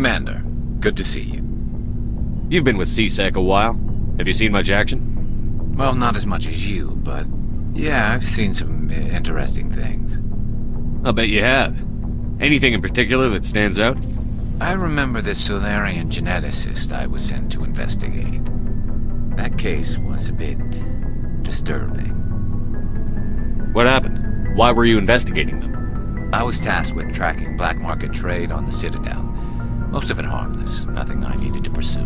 Commander, good to see you. You've been with C-Sec a while. Have you seen much action? Well, not as much as you, but yeah, I've seen some interesting things. I'll bet you have. Anything in particular that stands out? I remember this Solarian geneticist I was sent to investigate. That case was a bit disturbing. What happened? Why were you investigating them? I was tasked with tracking black market trade on the Citadel. Most of it harmless, nothing I needed to pursue.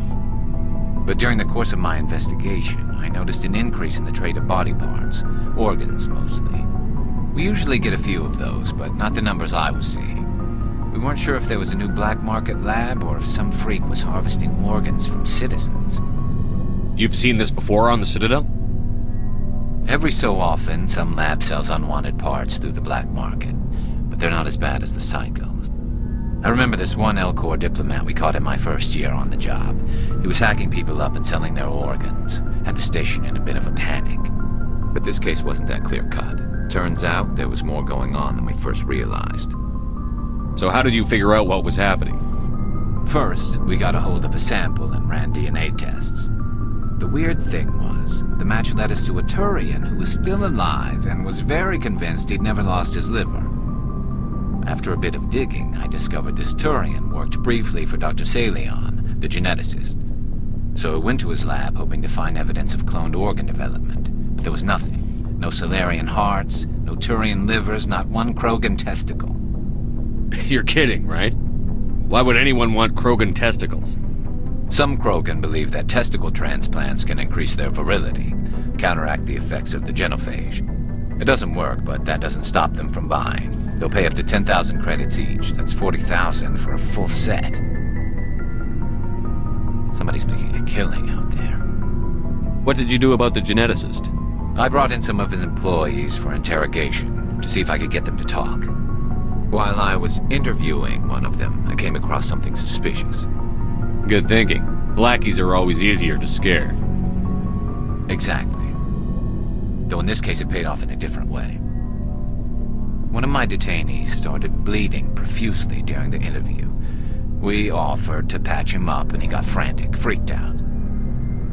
But during the course of my investigation, I noticed an increase in the trade of body parts, organs mostly. We usually get a few of those, but not the numbers I was seeing. We weren't sure if there was a new black market lab or if some freak was harvesting organs from citizens. You've seen this before on the Citadel? Every so often, some lab sells unwanted parts through the black market, but they're not as bad as the psychos. I remember this one L-Corps diplomat we caught in my first year on the job. He was hacking people up and selling their organs. Had the station in a bit of a panic. But this case wasn't that clear-cut. Turns out there was more going on than we first realized. So how did you figure out what was happening? First, we got a hold of a sample and ran DNA tests. The weird thing was, the match led us to a Turian who was still alive and was very convinced he'd never lost his liver. After a bit of digging, I discovered this Turian worked briefly for Dr. Salion, the geneticist. So I went to his lab hoping to find evidence of cloned organ development, but there was nothing. No Solarian hearts, no Turian livers, not one Krogan testicle. You're kidding, right? Why would anyone want Krogan testicles? Some Krogan believe that testicle transplants can increase their virility, counteract the effects of the genophage. It doesn't work, but that doesn't stop them from buying. They'll pay up to 10,000 credits each. That's 40,000 for a full set. Somebody's making a killing out there. What did you do about the geneticist? I brought in some of his employees for interrogation, to see if I could get them to talk. While I was interviewing one of them, I came across something suspicious. Good thinking. Lackeys are always easier to scare. Exactly. Though in this case it paid off in a different way. One of my detainees started bleeding profusely during the interview. We offered to patch him up and he got frantic, freaked out.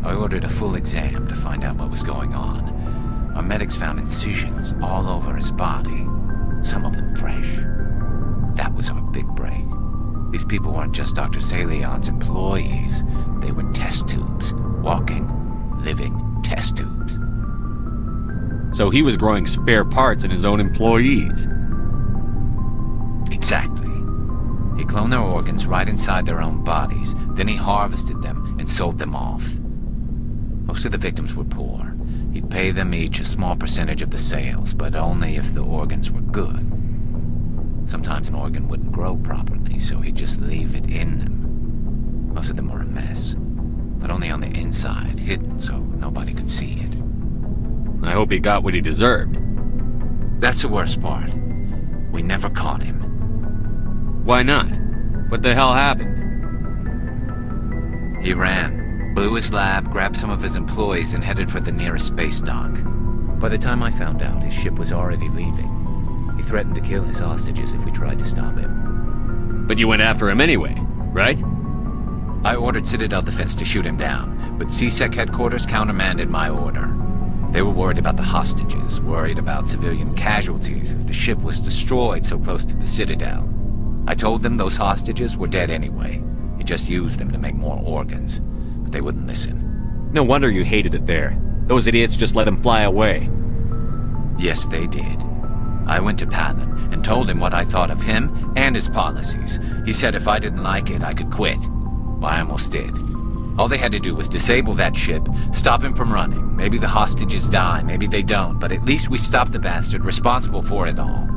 I ordered a full exam to find out what was going on. Our medics found incisions all over his body, some of them fresh. That was our big break. These people weren't just Dr. Salion's employees. They were test tubes. Walking, living test tubes. So he was growing spare parts in his own employees. Exactly. He cloned their organs right inside their own bodies. Then he harvested them and sold them off. Most of the victims were poor. He'd pay them each a small percentage of the sales, but only if the organs were good. Sometimes an organ wouldn't grow properly, so he'd just leave it in them. Most of them were a mess, but only on the inside, hidden so nobody could see it. I hope he got what he deserved. That's the worst part. We never caught him. Why not? What the hell happened? He ran, blew his lab, grabbed some of his employees, and headed for the nearest space dock. By the time I found out, his ship was already leaving. He threatened to kill his hostages if we tried to stop him. But you went after him anyway, right? I ordered Citadel Defense to shoot him down, but C-Sec headquarters countermanded my order. They were worried about the hostages, worried about civilian casualties if the ship was destroyed so close to the Citadel. I told them those hostages were dead anyway. He just used them to make more organs, but they wouldn't listen. No wonder you hated it there. Those idiots just let him fly away. Yes, they did. I went to Palin and told him what I thought of him and his policies. He said if I didn't like it, I could quit. Well, I almost did. All they had to do was disable that ship, stop him from running. Maybe the hostages die, maybe they don't, but at least we stopped the bastard responsible for it all.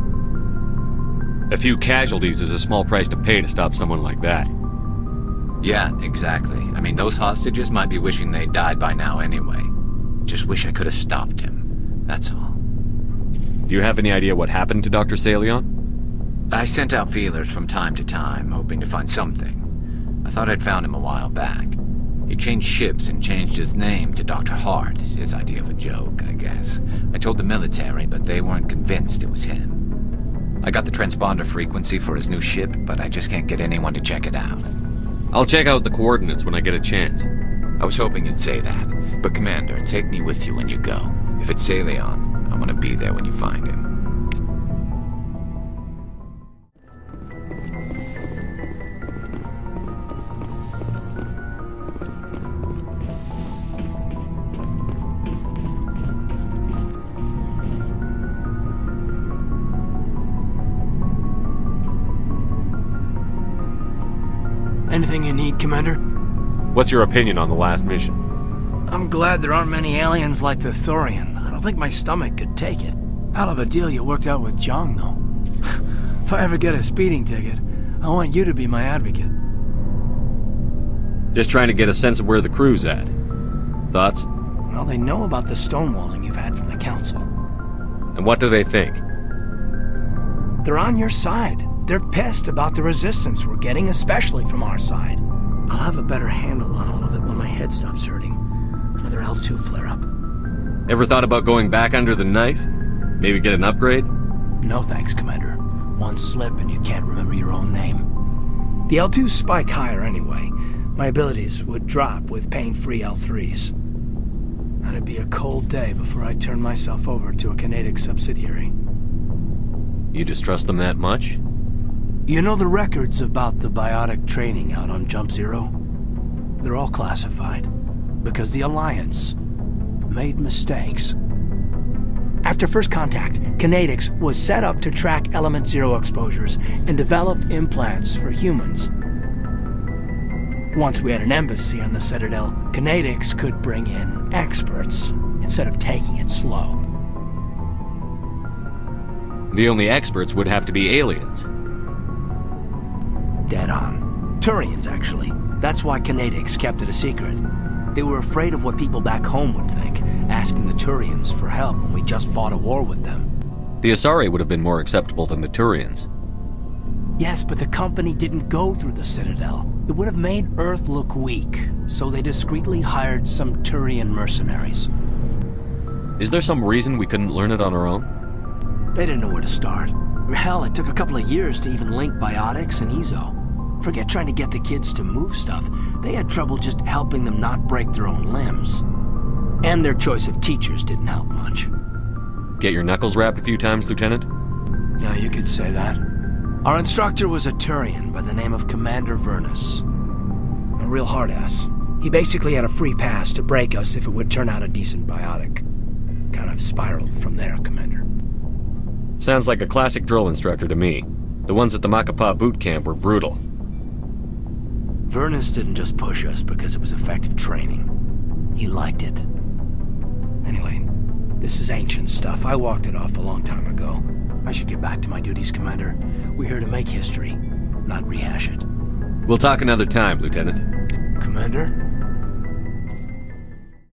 A few casualties is a small price to pay to stop someone like that. Yeah, exactly. I mean, those hostages might be wishing they'd died by now anyway. Just wish I could have stopped him. That's all. Do you have any idea what happened to Dr. Salion? I sent out feelers from time to time, hoping to find something. I thought I'd found him a while back. He changed ships and changed his name to Dr. Hart, his idea of a joke, I guess. I told the military, but they weren't convinced it was him. I got the transponder frequency for his new ship, but I just can't get anyone to check it out. I'll check out the coordinates when I get a chance. I was hoping you'd say that. But Commander, take me with you when you go. If it's Leon, I want to be there when you find him. Anything you need, Commander? What's your opinion on the last mission? I'm glad there aren't many aliens like the Thorian. I don't think my stomach could take it. Hell of a deal you worked out with Jong, though. If I ever get a speeding ticket, I want you to be my advocate. Just trying to get a sense of where the crew's at. Thoughts? Well, they know about the stonewalling you've had from the Council. And what do they think? They're on your side. They're pissed about the resistance we're getting, especially from our side. I'll have a better handle on all of it when my head stops hurting. Another L2 flare-up. Ever thought about going back under the knife? Maybe get an upgrade? No thanks, Commander. One slip and you can't remember your own name. The L2s spike higher anyway. My abilities would drop with pain-free L3s. That'd be a cold day before I turn myself over to a Canadic subsidiary. You distrust them that much? You know the records about the biotic training out on Jump Zero? They're all classified, because the Alliance made mistakes. After first contact, Kinetics was set up to track Element Zero exposures and develop implants for humans. Once we had an embassy on the Citadel, Kinetics could bring in experts, instead of taking it slow. The only experts would have to be aliens. Dead on. Turians, actually. That's why Kinetics kept it a secret. They were afraid of what people back home would think, asking the Turians for help when we just fought a war with them. The Asari would have been more acceptable than the Turians. Yes, but the company didn't go through the Citadel. It would have made Earth look weak, so they discreetly hired some Turian mercenaries. Is there some reason we couldn't learn it on our own? They didn't know where to start. Hell, it took a couple of years to even link Biotics and Ezo. Forget trying to get the kids to move stuff. They had trouble just helping them not break their own limbs. And their choice of teachers didn't help much. Get your knuckles rapped a few times, Lieutenant? Yeah, you could say that. Our instructor was a Turian by the name of Commander Vernus. A real hard-ass. He basically had a free pass to break us if it would turn out a decent biotic. Kind of spiraled from there, Commander. Sounds like a classic drill instructor to me. The ones at the Macapa boot camp were brutal. Vernus didn't just push us because it was effective training. He liked it. Anyway, this is ancient stuff. I walked it off a long time ago. I should get back to my duties, Commander. We're here to make history, not rehash it. We'll talk another time, Lieutenant. Commander?